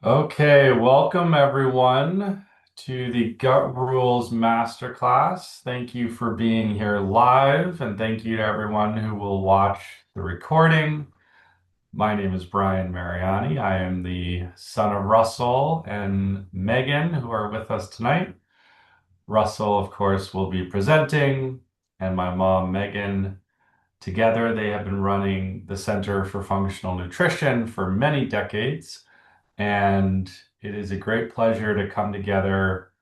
Okay, welcome everyone to the Gut Rules Masterclass. Thank you for being here live, and thank you to everyone who will watch the recording. My name is Brian Mariani. I am the son of Russell and Megan, who are with us tonight. Russell, of course, will be presenting, and my mom, Megan. Together, they have been running the Center for Functional Nutrition for many decades. And it is a great pleasure to come together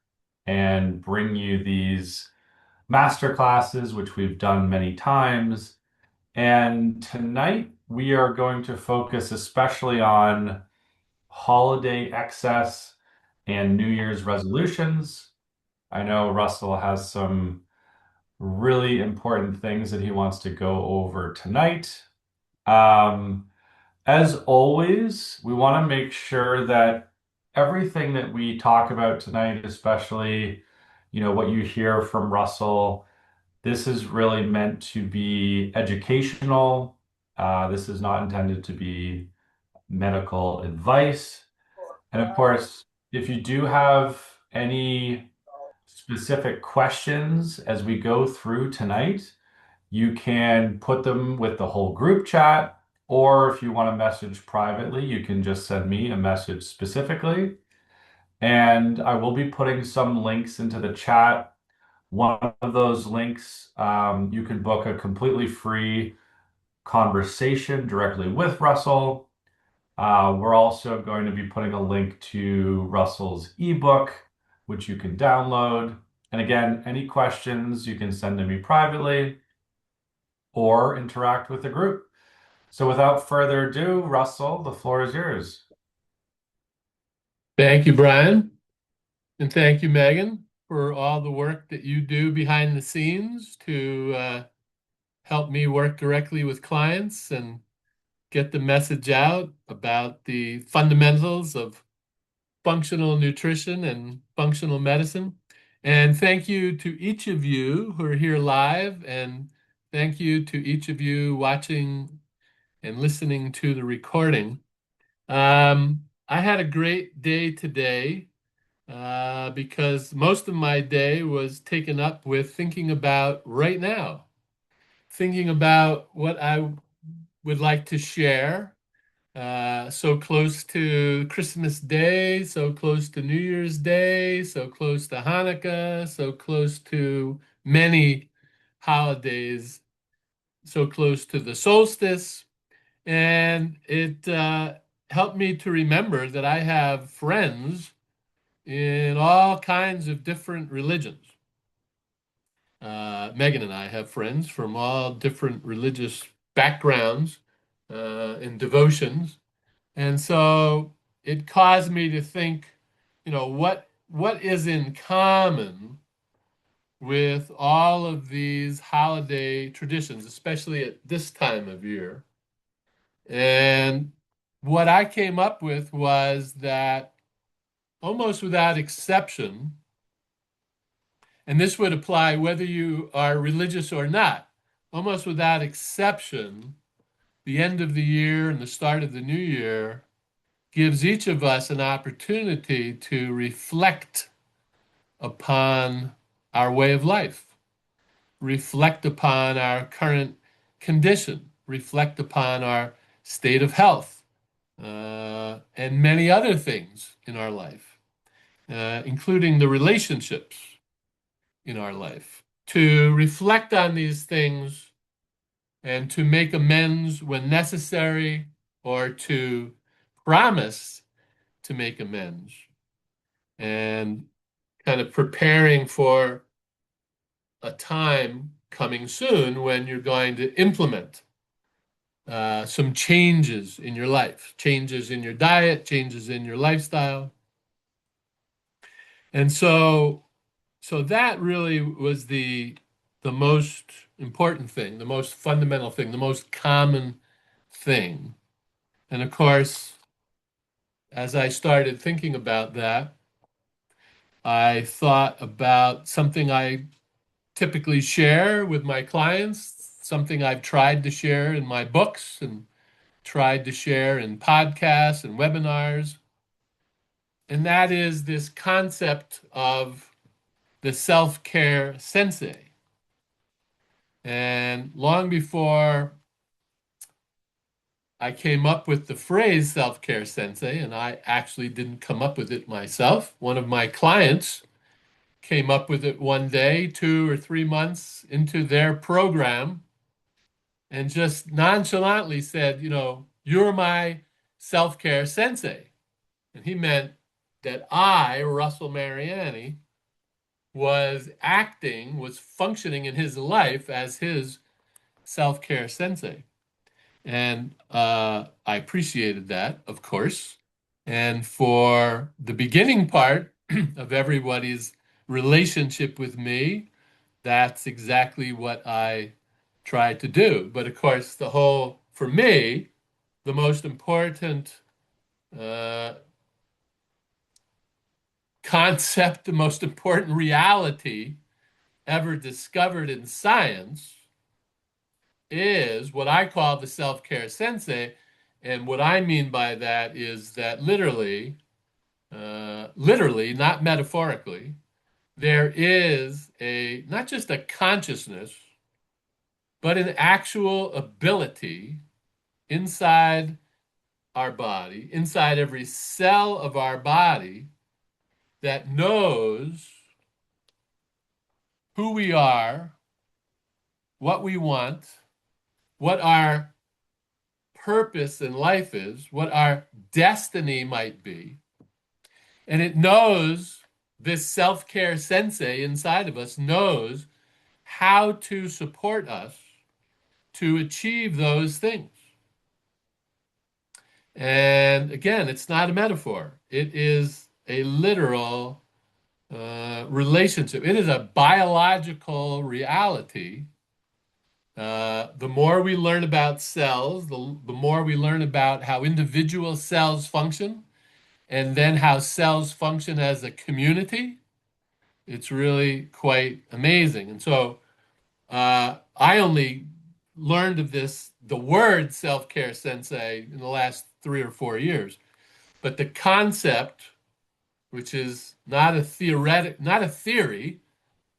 and bring you these master classes, which we've done many times. And tonight we are going to focus especially on holiday excess and New Year's resolutions. I know Russell has some really important things that he wants to go over tonight. Um, As always, we want to make sure that everything that we talk about tonight, especially, what you hear from Russell, this is really meant to be educational. This is not intended to be medical advice. And of course, if you do have any specific questions as we go through tonight, you can put them with the whole group chat, or if you want to message privately, you can just send me a message specifically. And I will be putting some links into the chat. One of those links, you can book a completely free conversation directly with Russell. We're also going to be putting a link to Russell's ebook, which you can download. And again, any questions you can send to me privately or interact with the group. So without further ado, Russell, the floor is yours. Thank you, Brian, and thank you, Megan, for all the work that you do behind the scenes to help me work directly with clients and get the message out about the fundamentals of functional nutrition and functional medicine. And thank you to each of you who are here live, and thank you to each of you watching and listening to the recording. I had a great day today because most of my day was taken up with thinking about right now, thinking about what I would like to share. So close to Christmas Day, so close to New Year's Day, so close to Hanukkah, so close to many holidays, so close to the solstice. And it helped me to remember that I have friends in all kinds of different religions. Megan and I have friends from all different religious backgrounds and devotions. And so it caused me to think, what is in common with all of these holiday traditions, especially at this time of year. And what I came up with was that almost without exception, and this would apply whether you are religious or not. Almost without exception, the end of the year and the start of the new year gives each of us an opportunity to reflect upon our way of life, reflect upon our current condition, reflect upon our state of health, and many other things in our life, including the relationships in our life, to reflect on these things and to make amends when necessary or to promise to make amends and kind of preparing for a time coming soon when you're going to implement some changes in your life, changes in your diet, changes in your lifestyle. And so that really was the most important thing, the most fundamental thing, the most common thing. And of course, as I started thinking about that, I thought about something I typically share with my clients, something I've tried to share in my books and tried to share in podcasts and webinars. and that is this concept of the self-care sensei. And long before I came up with the phrase self-care sensei, and I actually didn't come up with it myself, one of my clients came up with it one day, 2 or 3 months into their program, and just nonchalantly said, you're my self-care sensei. And he meant that I, Russell Mariani, was functioning in his life as his self-care sensei. And I appreciated that, of course. And for the beginning part of everybody's relationship with me, that's exactly what I try to do. But of course, for me, the most important uh, concept, the most important reality ever discovered in science is what I call the self-care sensei. And what I mean by that is that literally, not metaphorically, there is not just a consciousness, but an actual ability inside our body, inside every cell of our body, that knows who we are, what we want, what our purpose in life is, what our destiny might be. And it knows, this self care sensei inside of us knows how to support us to achieve those things. And again, it's not a metaphor, it is a literal relationship, it is a biological reality. The more we learn about cells, the more we learn about how individual cells function, and then how cells function as a community, it's really quite amazing. And so I only learned of the word self-care sensei, in the last 3 or 4 years. But the concept, which is not a theory,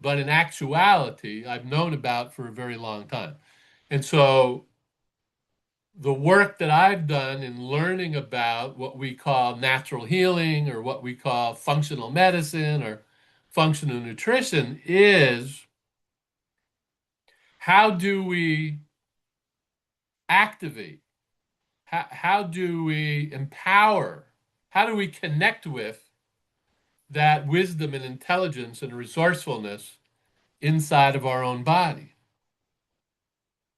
but an actuality, I've known about for a very long time. And so the work that I've done in learning about what we call natural healing, or what we call functional medicine, or functional nutrition, is how do we activate? How do we empower? How do we connect with that wisdom and intelligence and resourcefulness inside of our own body?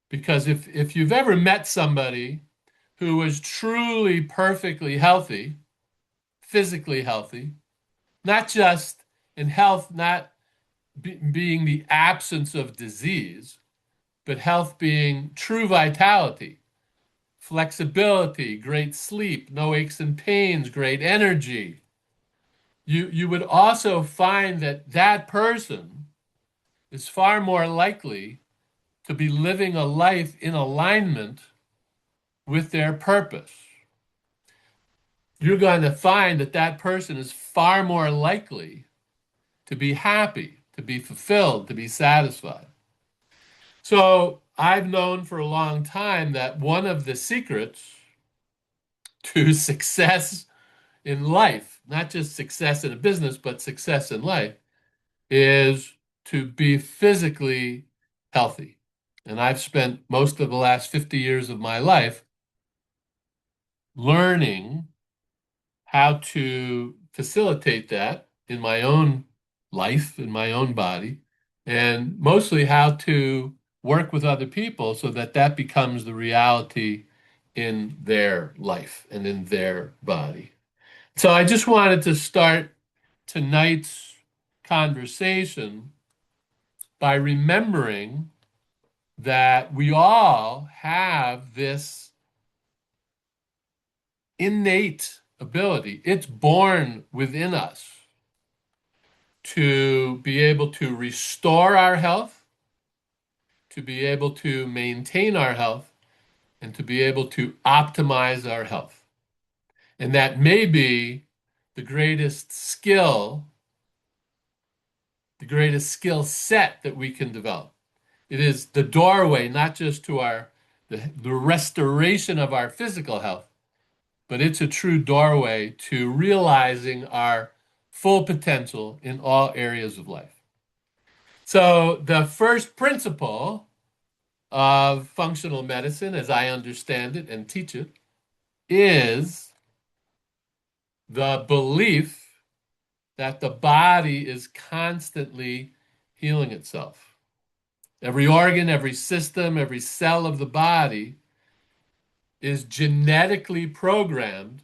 Because if you've ever met somebody who was truly perfectly healthy, physically healthy, not just in health, not being the absence of disease, but health being true vitality, flexibility, great sleep, no aches and pains, great energy, you would also find that that person is far more likely to be living a life in alignment with their purpose. You're going to find that that person is far more likely to be happy, to be fulfilled, to be satisfied. So I've known for a long time that one of the secrets to success in life, not just success in a business, but success in life, is to be physically healthy. And I've spent most of the last 50 years of my life learning how to facilitate that in my own life, in my own body, and mostly how to work with other people so that that becomes the reality in their life and in their body. So I just wanted to start tonight's conversation by remembering that we all have this innate ability. It's born within us to be able to restore our health, to be able to maintain our health, and to be able to optimize our health. And that may be the greatest skill, the greatest skill set that we can develop. It is the doorway, not just to the restoration of our physical health, but it's a true doorway to realizing our full potential in all areas of life. So the first principle of functional medicine, as I understand it and teach it, is the belief that the body is constantly healing itself. Every organ, every system, every cell of the body is genetically programmed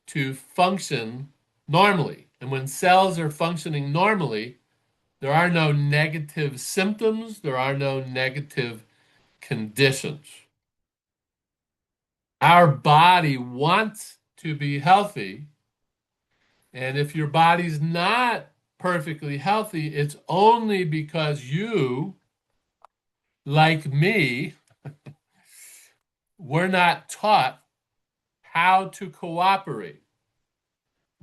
to function normally. And when cells are functioning normally, there are no negative symptoms, there are no negative conditions. Our body wants to be healthy. And if your body's not perfectly healthy, it's only because you, like me, were not taught how to cooperate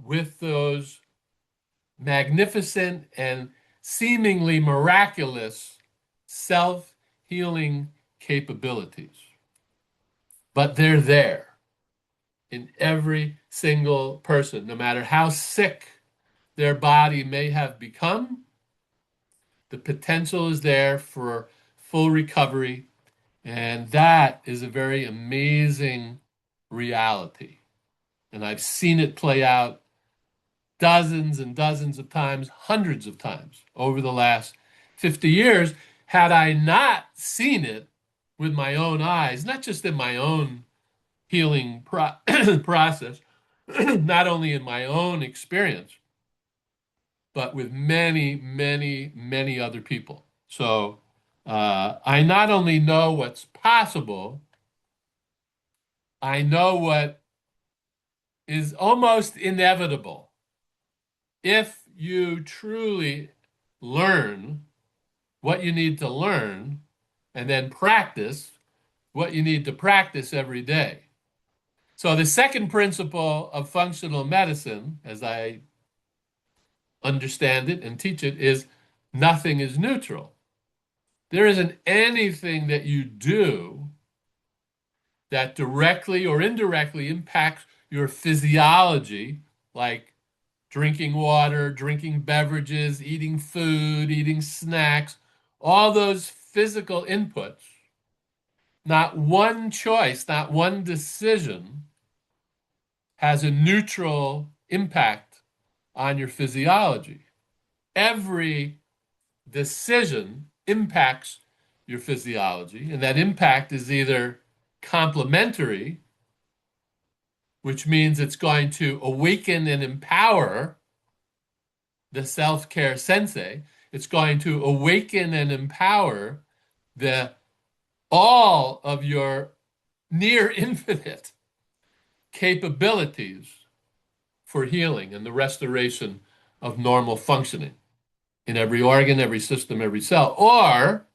with those magnificent and seemingly miraculous self-healing capabilities. But they're there in every single person, no matter how sick their body may have become. The potential is there for full recovery, and that is a very amazing reality. And I've seen it play out dozens and dozens of times, hundreds of times over the last 50 years. Had I not seen it with my own eyes, not just in my own healing process, not only in my own experience, but with many, many, many other people. So I not only know what's possible, I know what is almost inevitable if you truly learn what you need to learn and then practice what you need to practice every day. So, the second principle of functional medicine, as I understand it and teach it, is nothing is neutral. There isn't anything that you do that directly or indirectly impacts your physiology, like drinking water, drinking beverages, eating food, eating snacks, all those physical inputs. Not one choice, not one decision has a neutral impact on your physiology. Every decision impacts your physiology, and that impact is either complementary, which means it's going to awaken and empower the self-care sensei. It's going to awaken and empower the all of your near infinite capabilities for healing and the restoration of normal functioning in every organ, every system, every cell. Or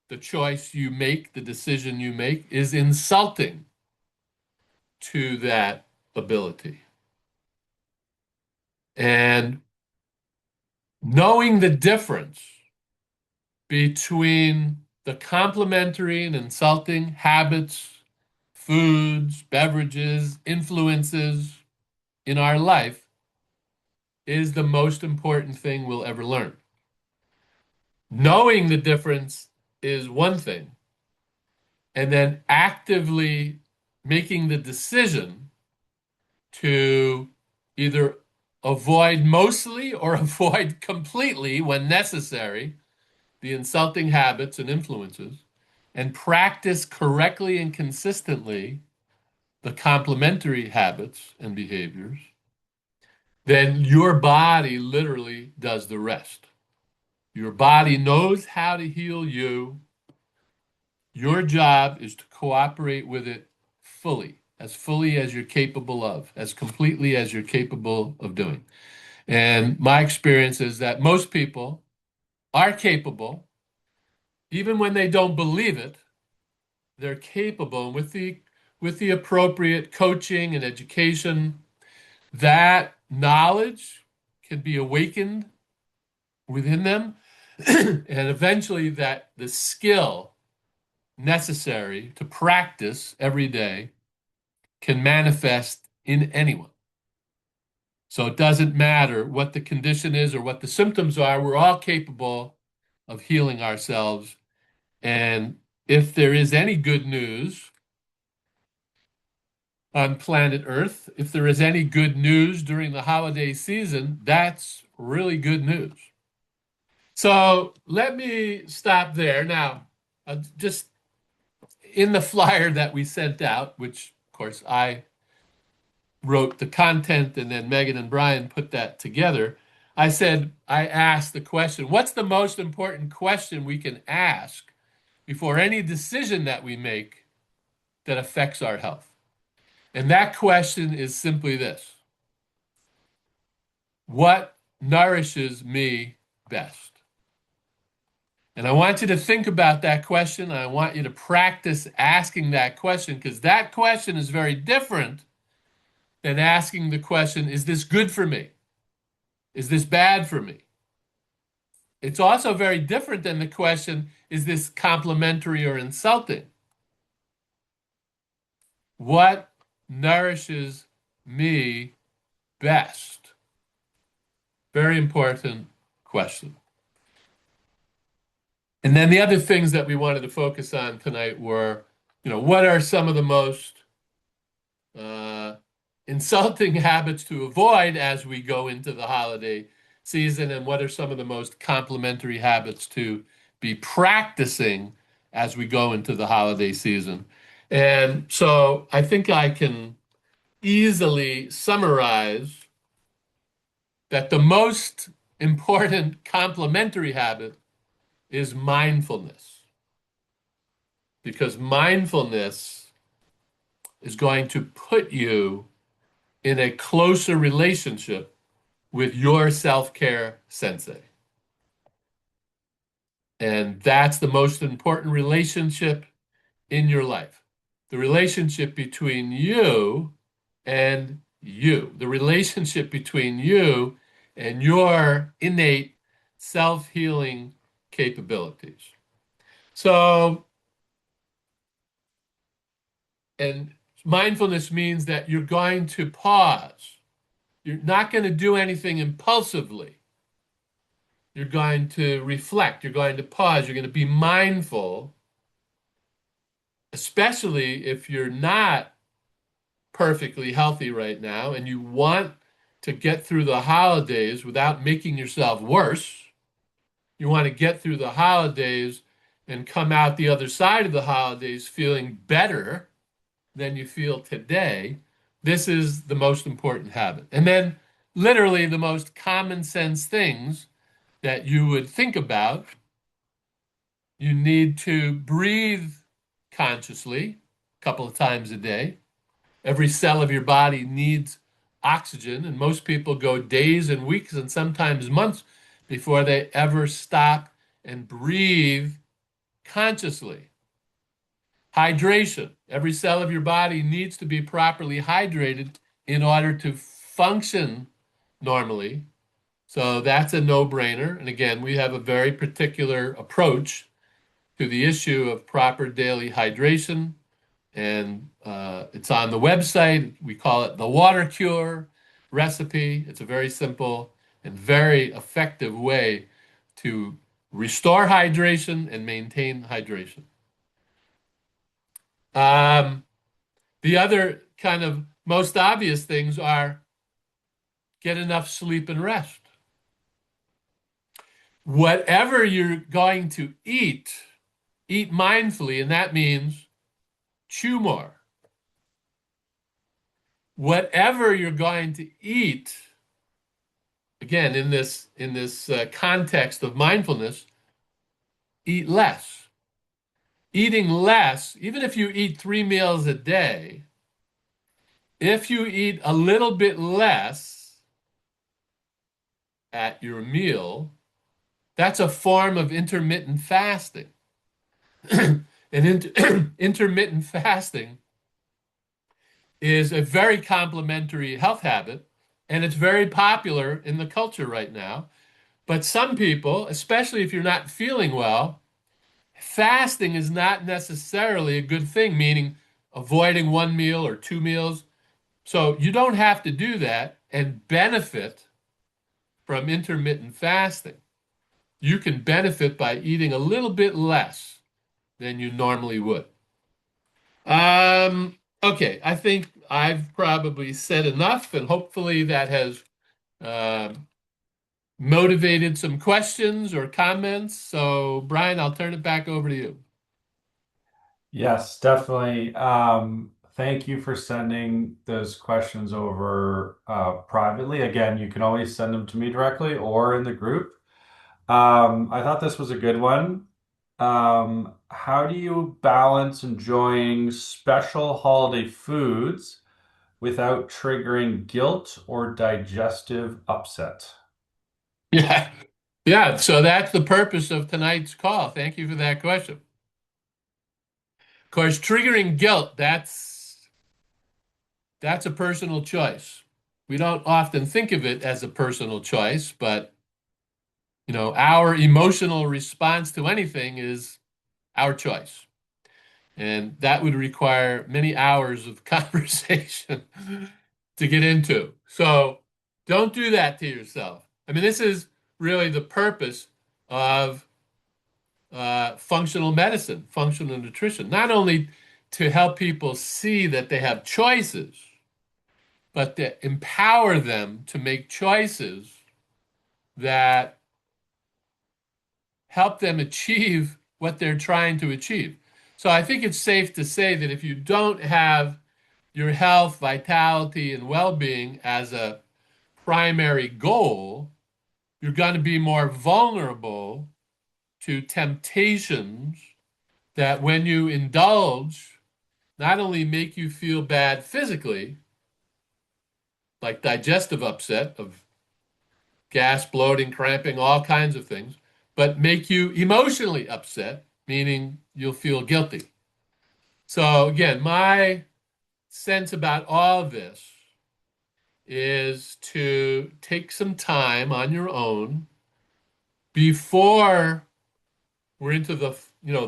the choice you make, the decision you make is insulting to that ability. And knowing the difference between the complementary and insulting habits, foods, beverages, influences in our life is the most important thing we'll ever learn. Knowing the difference is one thing, and then actively making the decision to either avoid mostly or avoid completely when necessary the insulting habits and influences and practice correctly and consistently the complementary habits and behaviors, then your body literally does the rest. Your body knows how to heal you. Your job is to cooperate with it fully as you're capable of, as completely as you're capable of doing. And my experience is that most people are capable, even when they don't believe it, they're capable with the appropriate coaching and education. that knowledge can be awakened within them, and eventually that the skill necessary to practice every day can manifest in anyone. So it doesn't matter what the condition is or what the symptoms are, we're all capable of healing ourselves. And if there is any good news on planet Earth, if there is any good news during the holiday season, that's really good news. So let me stop there. Now, just in the flyer that we sent out, which of course I wrote the content and then Megan and Brian put that together, I asked the question, what's the most important question we can ask before any decision that we make that affects our health? And that question is simply this: what nourishes me best? And I want you to think about that question. I want you to practice asking that question because that question is very different than asking the question, is this good for me? Is this bad for me? It's also very different than the question, is this complimentary or insulting? What nourishes me best? Very important question. And then the other things that we wanted to focus on tonight were, what are some of the most uh, insulting habits to avoid as we go into the holiday season, and what are some of the most complementary habits to be practicing as we go into the holiday season. And so I think I can easily summarize that the most important complementary habit is mindfulness, because mindfulness is going to put you in a closer relationship with your self-care sensei. And that's the most important relationship in your life. The relationship between you and you, the relationship between you and your innate self-healing capabilities. So, and mindfulness means that you're going to pause. You're not going to do anything impulsively. You're going to reflect. You're going to pause. You're going to be mindful, especially if you're not perfectly healthy right now and you want to get through the holidays without making yourself worse. You want to get through the holidays and come out the other side of the holidays feeling better than you feel today. This is the most important habit. And then, literally, the most common sense things that you would think about: you need to breathe consciously a couple of times a day. Every cell of your body needs oxygen, and most people go days and weeks and sometimes months before they ever stop and breathe consciously. Hydration. Every cell of your body needs to be properly hydrated in order to function normally. So that's a no-brainer. And again, we have a very particular approach to the issue of proper daily hydration. And it's on the website. We call it the water cure recipe. It's a very simple and very effective way to restore hydration and maintain hydration. Um, the other kind of most obvious things are get enough sleep and rest. Whatever you're going to eat mindfully, and that means chew more. Whatever you're going to eat, again, in this context of mindfulness, eat less. Eating less, even if you eat 3 meals a day, if you eat a little bit less at your meal, that's a form of intermittent fasting. And intermittent fasting is a very complementary health habit and it's very popular in the culture right now. But some people, especially if you're not feeling well, fasting is not necessarily a good thing, meaning avoiding one meal or two meals. So you don't have to do that and benefit from intermittent fasting. You can benefit by eating a little bit less than you normally would. Okay, I think I've probably said enough, and hopefully that has uh, motivated some questions or comments. So, Brian, I'll turn it back over to you. Yes, definitely. Thank you for sending those questions over privately. Again, you can always send them to me directly or in the group. I thought this was a good one. How do you balance enjoying special holiday foods without triggering guilt or digestive upset? Yeah. Yeah, so that's the purpose of tonight's call. Thank you for that question. Of course, triggering guilt, that's a personal choice. We don't often think of it as a personal choice, but our emotional response to anything is our choice. And that would require many hours of conversation to get into. So don't do that to yourself. I mean, this is really the purpose of functional medicine, functional nutrition, not only to help people see that they have choices, but to empower them to make choices that help them achieve what they're trying to achieve. So I think it's safe to say that if you don't have your health, vitality, and well being as a primary goal, you're going to be more vulnerable to temptations that, when you indulge, not only make you feel bad physically, like digestive upset of gas, bloating, cramping, all kinds of things, but make you emotionally upset, meaning you'll feel guilty. So, again, my sense about all of this is to take some time on your own before we're into the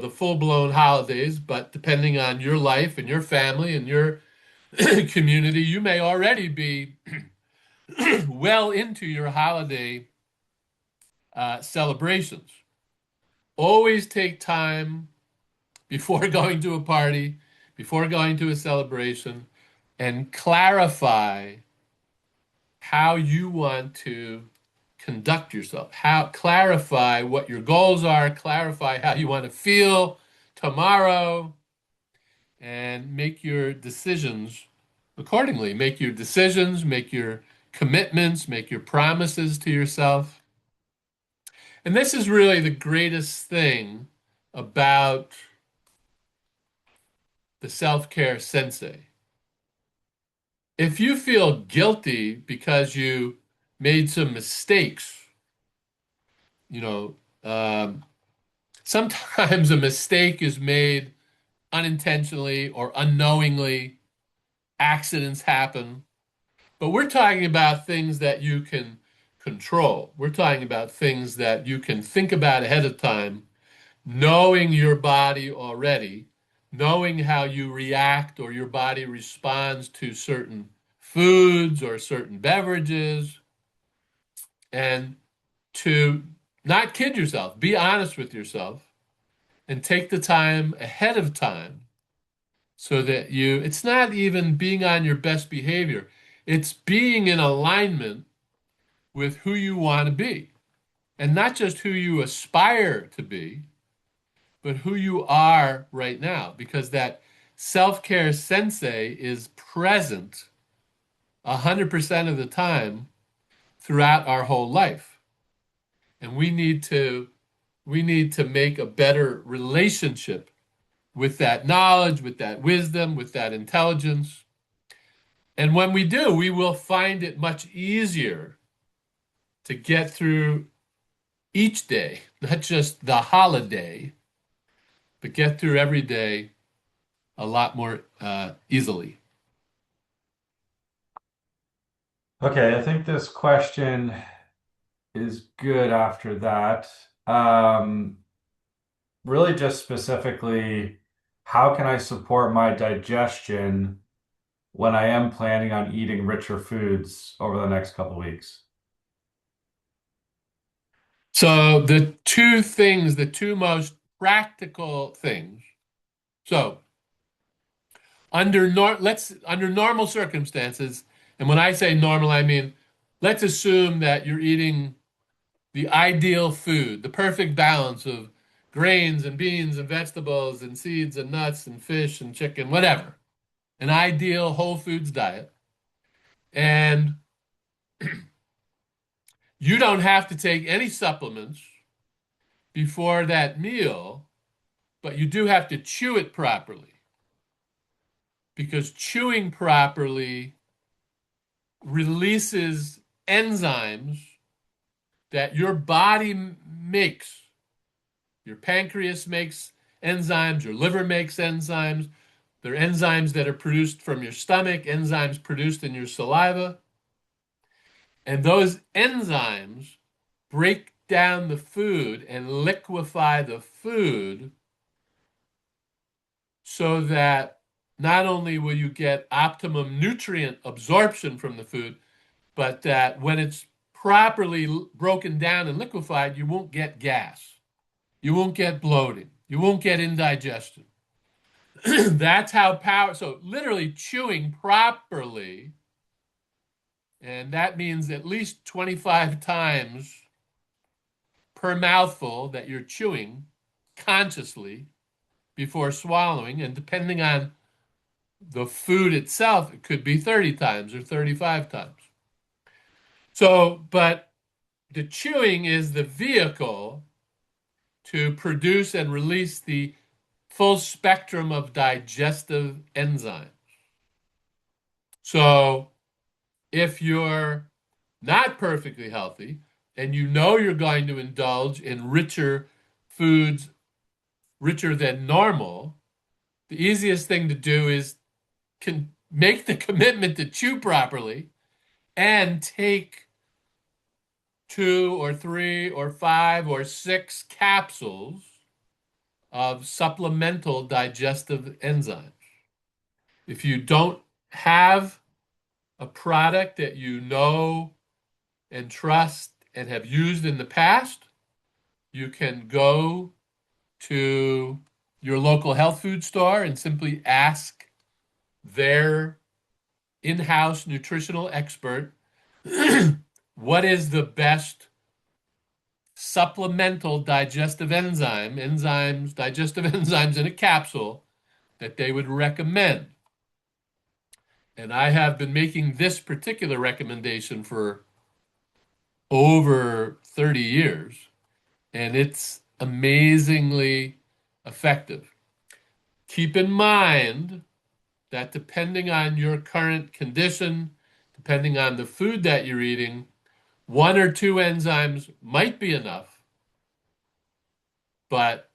full-blown holidays, but depending on your life and your family and your community, you may already be well into your holiday celebrations. Always take time before going to a party, before going to a celebration, and clarify how you want to conduct yourself. How clarify what your goals are, clarify how you want to feel tomorrow, and make your decisions accordingly. Make your decisions, make your commitments, make your promises to yourself. And this is really the greatest thing about the self-care sensei. If you feel guilty because you made some mistakes, you know, um, sometimes a mistake is made unintentionally or unknowingly. Accidents happen. But we're talking about things that you can control. We're talking about things that you can think about ahead of time, knowing your body already, knowing how you react or your body responds to certain foods or certain beverages, and to not kid yourself, be honest with yourself, and take the time ahead of time so that it's not even being on your best behavior, it's being in alignment with who you want to be. And not just who you aspire to be, but who you are right now, because that self-care sensei is present 100% of the time throughout our whole life. And we need to make a better relationship with that knowledge, with that wisdom, with that intelligence. And when we do, we will find it much easier to get through each day, not just the holiday, but get through every day a lot more easily. Okay, I think this question is good after that. Um, Really just specifically, how can I support my digestion when I am planning on eating richer foods over the next couple weeks? So the two things, the two most practical things. So under normal circumstances, and when I say normal, I mean let's assume that you're eating the ideal food, the perfect balance of grains and beans and vegetables and seeds and nuts and fish and chicken, whatever. An ideal whole foods diet. And you don't have to take any supplements before that meal, but you do have to chew it properly because chewing properly releases enzymes that your body makes. Your pancreas makes enzymes, your liver makes enzymes. They're enzymes that are produced from your stomach, enzymes produced in your saliva. And those enzymes break down the food and liquefy the food so that not only will you get optimum nutrient absorption from the food, but that when it's properly broken down and liquefied, you won't get gas. You won't get bloating. You won't get indigestion. That's how power. So literally chewing properly, and that means at least 25 times per mouthful that you're chewing consciously before swallowing. And depending on the food itself, it could be 30 times or 35 times. So, but the chewing is the vehicle to produce and release the full spectrum of digestive enzymes. So, if you're not perfectly healthy and you know you're going to indulge in richer foods, richer than normal, the easiest thing to do is can make the commitment to chew properly and take two or three or five or six capsules of supplemental digestive enzymes. If you don't have a product that you know and trust and have used in the past, you can go to your local health food store and simply ask their in-house nutritional expert what is the best supplemental digestive enzymes in a capsule that they would recommend. And I have been making this particular recommendation for over 30 years, and it's amazingly effective. Keep in mind that depending on your current condition, depending on the food that you're eating, one or two enzymes might be enough, but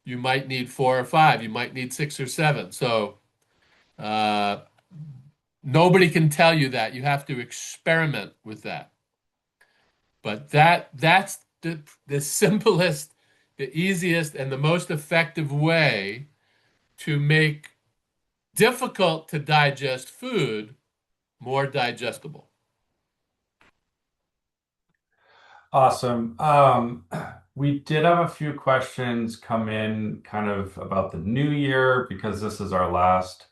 you might need four or five, you might need six or seven. So uh, nobody can tell you that. You have to experiment with that. But that's the simplest, the easiest, and the most effective way to make difficult to digest food more digestible. Awesome. We did have a few questions come in kind of about the new year because this is our last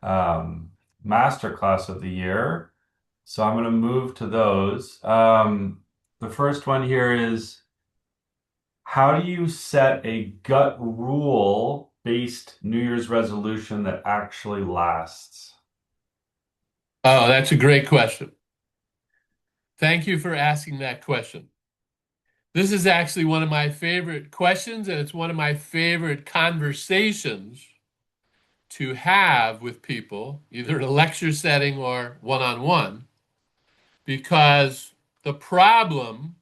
um, masterclass of the year. So I'm going to move to those. The first one here is, how do you set a gut rule based New Year's resolution that actually lasts? Oh, that's a great question. Thank you for asking that question. This is actually one of my favorite questions, and it's one of my favorite conversations to have with people, either in a lecture setting or one-on-one, because the problem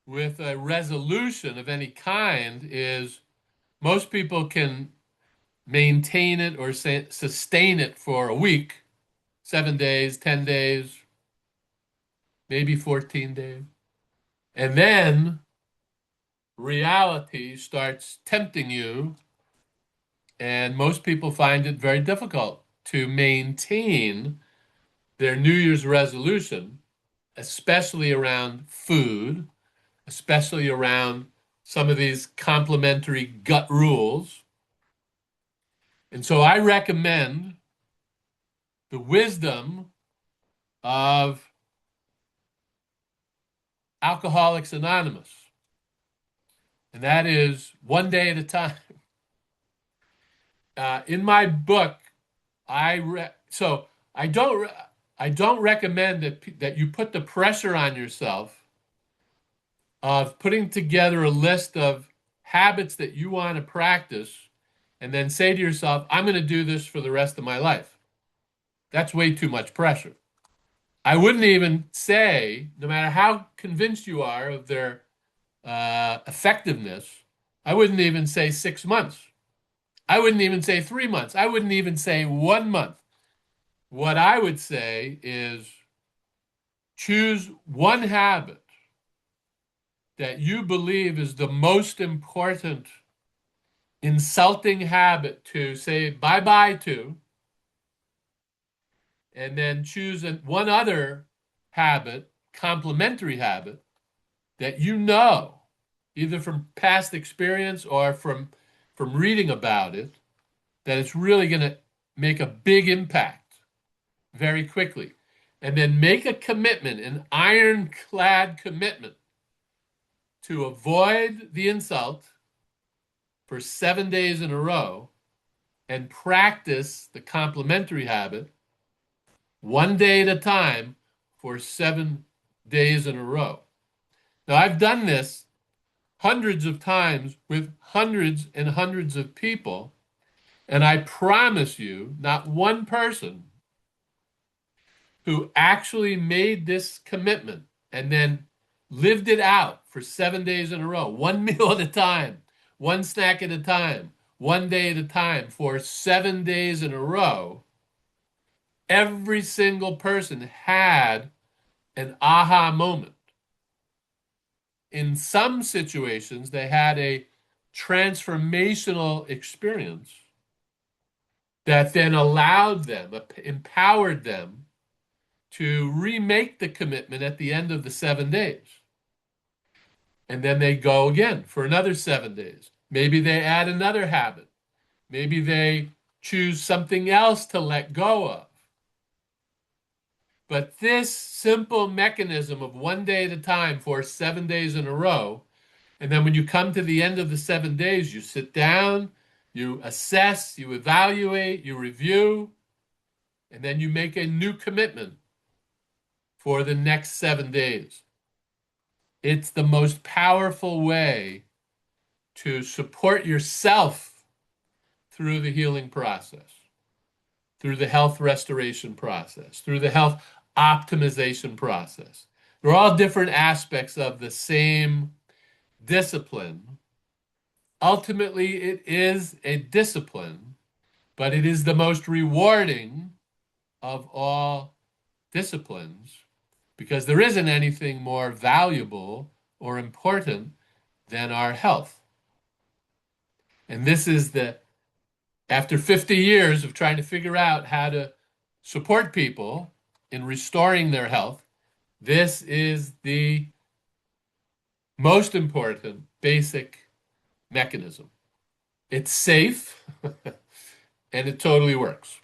with a resolution of any kind is most people can maintain it or sustain it for a week, 7 days, 10 days. maybe 14 days. And then reality starts tempting you, and most people find it very difficult to maintain their New Year's resolution, especially around food, especially around some of these complementary gut rules. And so I recommend the wisdom of Alcoholics Anonymous, and that is one day at a time. In my book, so I don't recommend that you put the pressure on yourself of putting together a list of habits that you want to practice and then say to yourself, I'm going to do this for the rest of my life. That's way too much pressure. I wouldn't even say, no matter how convinced you are of their effectiveness, I wouldn't even say 6 months. I wouldn't even say 3 months. I wouldn't even say 1 month. What I would say is choose one habit that you believe is the most important insulting habit to say bye bye to, and then choose one other habit, complementary habit, that you know, either from past experience or from reading about it, that it's really going to make a big impact very quickly. And then make a commitment, an ironclad commitment, to avoid the insult for 7 days in a row and practice the complementary habit one day at a time for 7 days in a row. Now, I've done this hundreds of times with hundreds and hundreds of people, and I promise you, not one person who actually made this commitment and then lived it out for 7 days in a row, one meal at a time, one snack at a time, one day at a time, for 7 days in a row, every single person had an aha moment. In some situations, they had a transformational experience that then allowed them, empowered them to remake the commitment at the end of the 7 days. And then they go again for another 7 days. Maybe they add another habit. Maybe they choose something else to let go of. But this simple mechanism of one day at a time for 7 days in a row, and then when you come to the end of the 7 days, you sit down, you assess, you evaluate, you review, and then you make a new commitment for the next 7 days. It's the most powerful way to support yourself through the healing process, through the health restoration process, through the health optimization process. They're all different aspects of the same discipline. Ultimately, it is a discipline, but it is the most rewarding of all disciplines because there isn't anything more valuable or important than our health. And this is after 50 years of trying to figure out how to support people in restoring their health, this is the most important basic mechanism. It's safe and it totally works.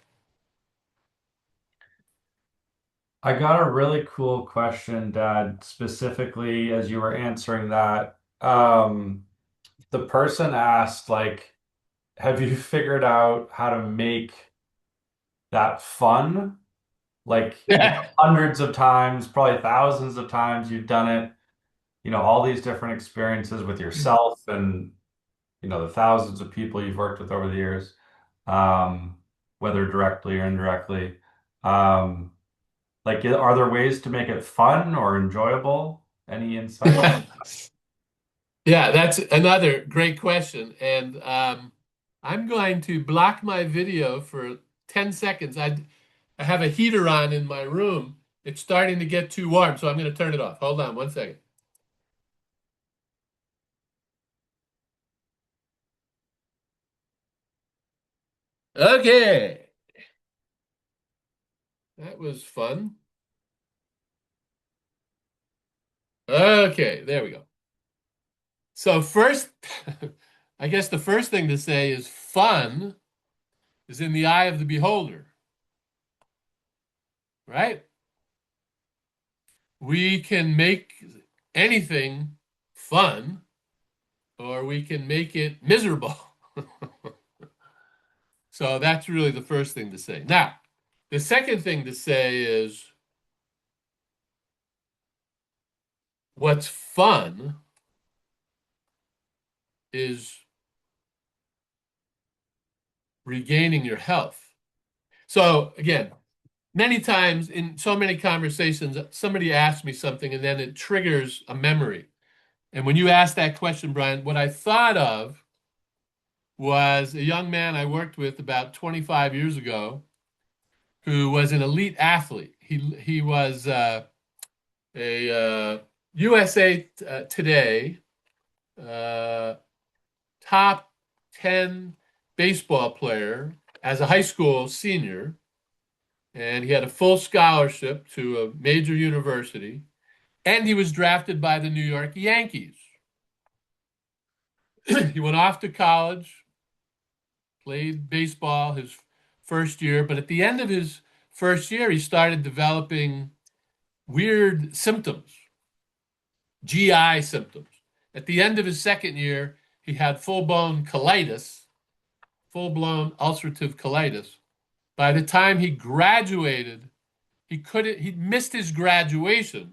I got a really cool question, Dad, specifically as you were answering that. The person asked, like, have you figured out how to make that fun? Like, Yeah. hundreds of times, probably thousands of times you've done it, all these different experiences with yourself and, the thousands of people you've worked with over the years, um, whether directly or indirectly. Um, like, are there ways to make it fun or enjoyable? Any insight? Yeah, that's another great question. And I'm going to block my video for 10 seconds. I have a heater on in my room, It's starting to get too warm, so I'm going to turn it off. Hold on one second. Okay, that was fun. Okay, there we go. So first, I guess the first thing to say is fun is in the eye of the beholder, right? We can make anything fun or we can make it miserable. So that's really the first thing to say. Now, the second thing to say is what's fun is regaining your health. So again, many times in so many conversations, somebody asks me something and then it triggers a memory. And when you asked that question, Brian, what I thought of was a young man I worked with about 25 years ago who was an elite athlete. He was a USA Today uh, top 10 baseball player as a high school senior, and he had a full scholarship to a major university, and he was drafted by the New York Yankees. He went off to college, played baseball his first year, but at the end of his first year, he started developing weird symptoms, GI symptoms. At the end of his second year, he had full-blown colitis, full-blown ulcerative colitis. By the time he graduated, he missed his graduation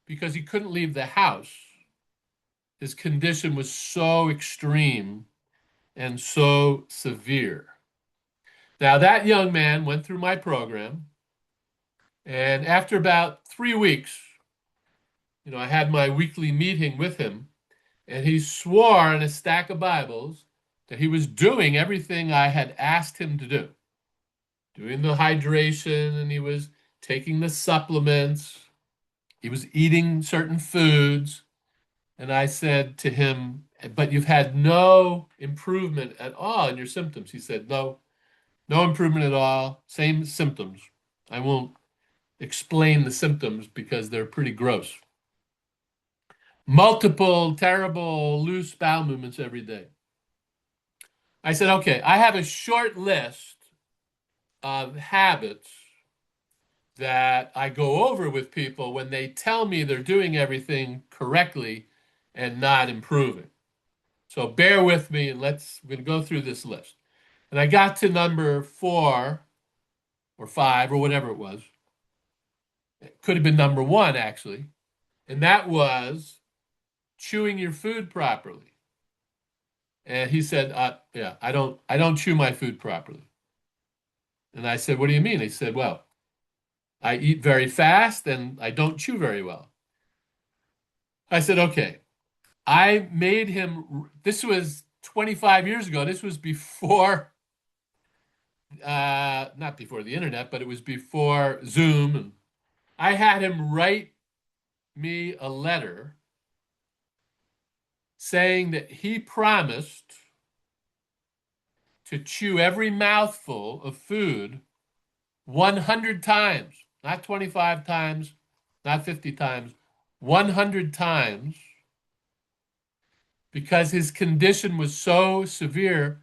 because he couldn't leave the house. His condition was so extreme and so severe. Now, that young man went through my program, and after about 3 weeks, I had my weekly meeting with him, and he swore on a stack of Bibles that he was doing everything I had asked him to do, doing the hydration, and he was taking the supplements, he was eating certain foods. And I said to him, but you've had no improvement at all in your symptoms. He said, no, no improvement at all, same symptoms. I won't explain the symptoms because they're pretty gross. Multiple terrible loose bowel movements every day. I said, okay, I have a short list of habits that I go over with people when they tell me they're doing everything correctly and not improving. So bear with me and we're going to go through this list. And I got to number 4 or 5 or whatever it was. It could have been number 1 actually. And that was chewing your food properly. And he said, yeah, I don't chew my food properly. And I said, what do you mean? He said, well, I eat very fast and I don't chew very well. I said, okay. I made him, this was 25 years ago. This was before, not before the internet, but it was before Zoom. And I had him write me a letter saying that he promised to chew every mouthful of food 100 times, not 25 times, not 50 times, 100 times, because his condition was so severe.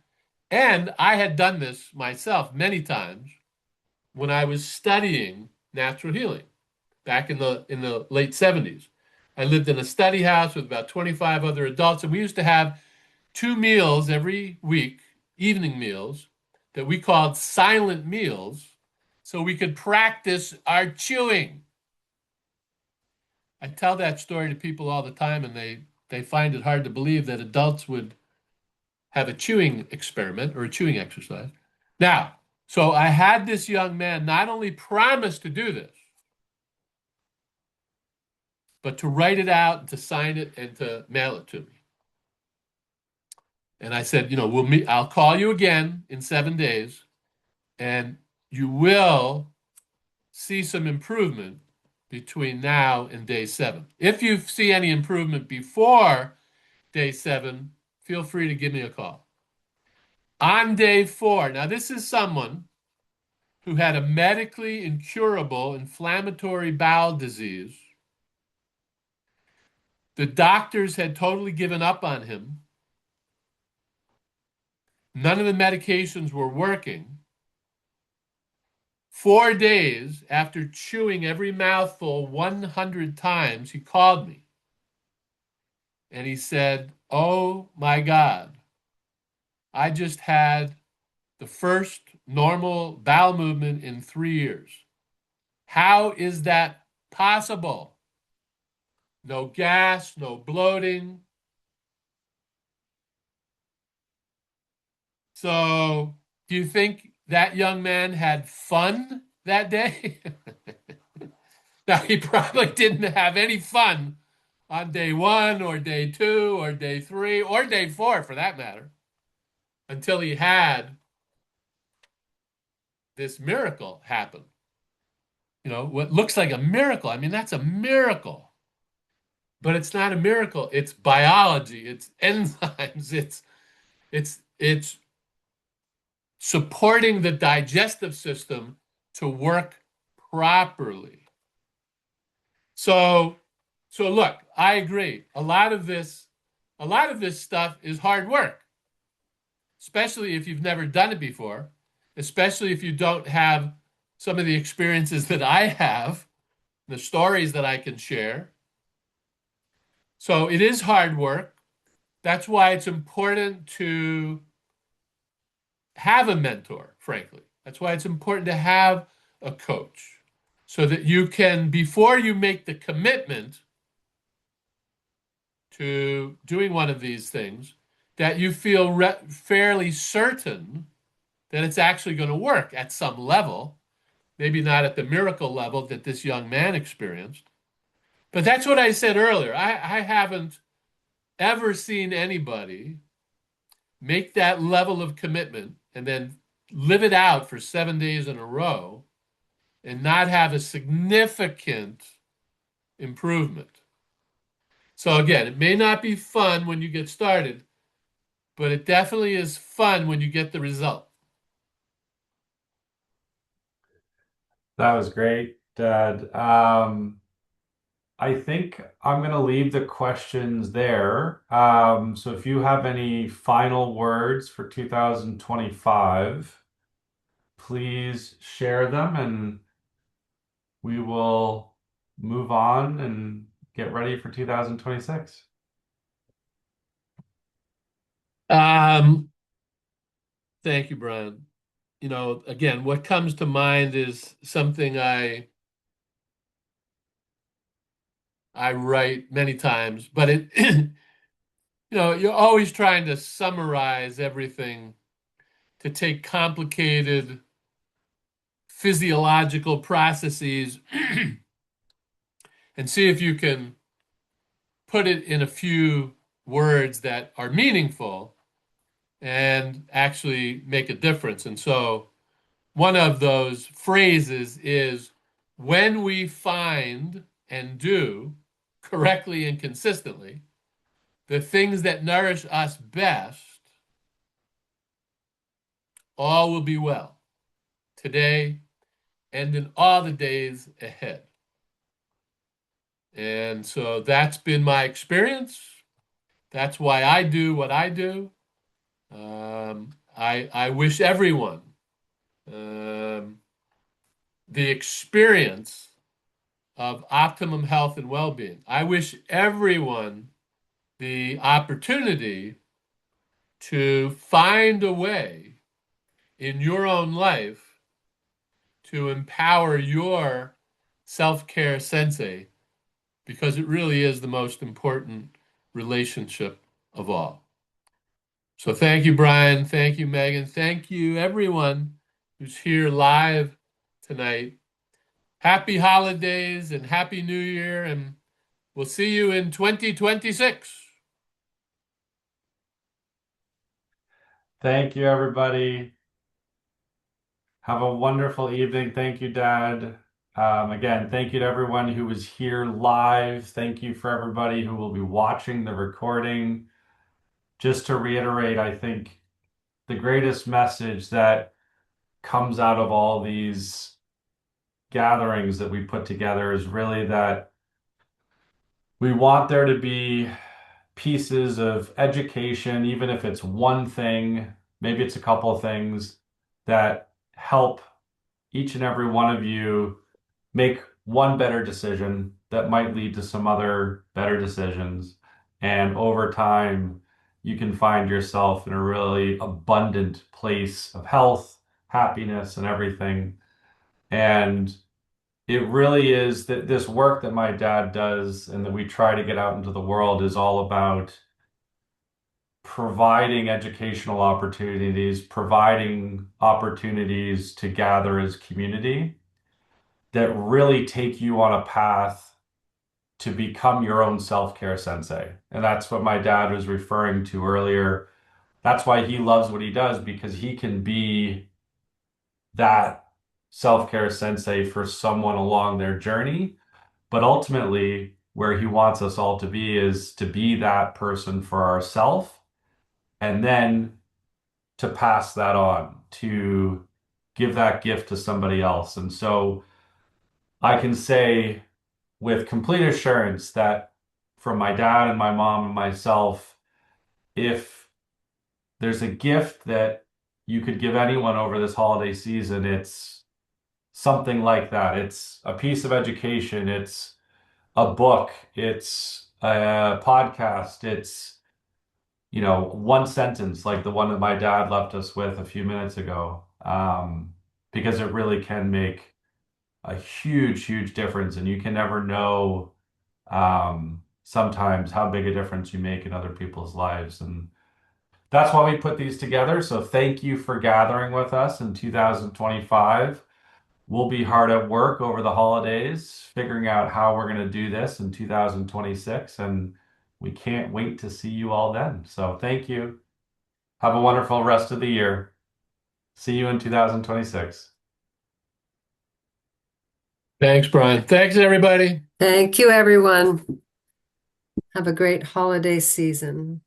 And I had done this myself many times when I was studying natural healing back in the late 70s. I lived in a study house with about 25 other adults, and we used to have 2 meals every week, evening meals, that we called silent meals, so we could practice our chewing. I tell that story to people all the time, and they find it hard to believe that adults would have a chewing experiment or a chewing exercise. Now, so I had this young man not only promise to do this, but to write it out, to sign it, and to mail it to me. And I said, we'll meet. I'll call you again in 7 days, and you will see some improvement between now and day 7. If you see any improvement before day 7, feel free to give me a call. On day 4, now this is someone who had a medically incurable inflammatory bowel disease. The doctors had totally given up on him. None of the medications were working. 4 days after chewing every mouthful 100 times, he called me and he said, "Oh my God, I just had the first normal bowel movement in 3 years. How is that possible? No gas, no bloating." So, do you think that young man had fun that day? Now, he probably didn't have any fun on day 1 or day 2 or day 3 or day 4 for that matter until he had this miracle happen. What looks like a miracle. I mean, that's a miracle. But it's not a miracle. It's biology, it's enzymes, it's supporting the digestive system to work properly. So so look, I agree. A lot of this stuff is hard work, especially if you've never done it before, especially if you don't have some of the experiences that I have, the stories that I can share. So it is hard work. That's why it's important to have a mentor, frankly. That's why it's important to have a coach so that you can, before you make the commitment to doing one of these things, that you feel fairly certain that it's actually going to work at some level, maybe not at the miracle level that this young man experienced. But that's what I said earlier. I haven't ever seen anybody make that level of commitment and then live it out for 7 days in a row and not have a significant improvement. So again, it may not be fun when you get started, but it definitely is fun when you get the result. That was great, Dad. I think I'm going to leave the questions there. So if you have any final words for 2025, please share them and we will move on and get ready for 2026. Um, Thank you, Brian. Again, what comes to mind is something I write many times, but you're always trying to summarize everything to take complicated physiological processes and see if you can put it in a few words that are meaningful and actually make a difference. And so one of those phrases is when we find and do correctly and consistently the things that nourish us best, all will be well today and in all the days ahead. And so that's been my experience. That's why I do what I do. I wish everyone um, the experience of optimum health and well-being. I wish everyone the opportunity to find a way in your own life to empower your self-care sensei because it really is the most important relationship of all. So thank you, Brian. Thank you, Megan. Thank you, everyone who's here live tonight. Happy holidays and happy new year, and we'll see you in 2026. Thank you, everybody. Have a wonderful evening. Thank you, Dad. Again, thank you to everyone who was here live. Thank you for everybody who will be watching the recording. Just to reiterate, I think the greatest message that comes out of all these gatherings that we put together is really that we want there to be pieces of education, even if it's one thing, maybe it's a couple of things that help each and every one of you make one better decision that might lead to some other better decisions. And over time, you can find yourself in a really abundant place of health, happiness, and everything. And it really is that this work that my dad does and that we try to get out into the world is all about providing educational opportunities, providing opportunities to gather as community that really take you on a path to become your own self-care sensei. And that's what my dad was referring to earlier. That's why he loves what he does, because he can be that self-care sensei for someone along their journey. But ultimately, where he wants us all to be is to be that person for ourselves and then to pass that on, to give that gift to somebody else. And so I can say with complete assurance that from my dad and my mom and myself, if there's a gift that you could give anyone over this holiday season, it's something like that. It's a piece of education, it's a book, it's a podcast, it's, one sentence like the one that my dad left us with a few minutes ago. Because it really can make a huge, huge difference, and you can never know sometimes how big a difference you make in other people's lives. And that's why we put these together. So thank you for gathering with us in 2025. We'll be hard at work over the holidays, figuring out how we're going to do this in 2026. And we can't wait to see you all then. So thank you. Have a wonderful rest of the year. See you in 2026. Thanks, Brian. Thanks, everybody. Thank you, everyone. Have a great holiday season.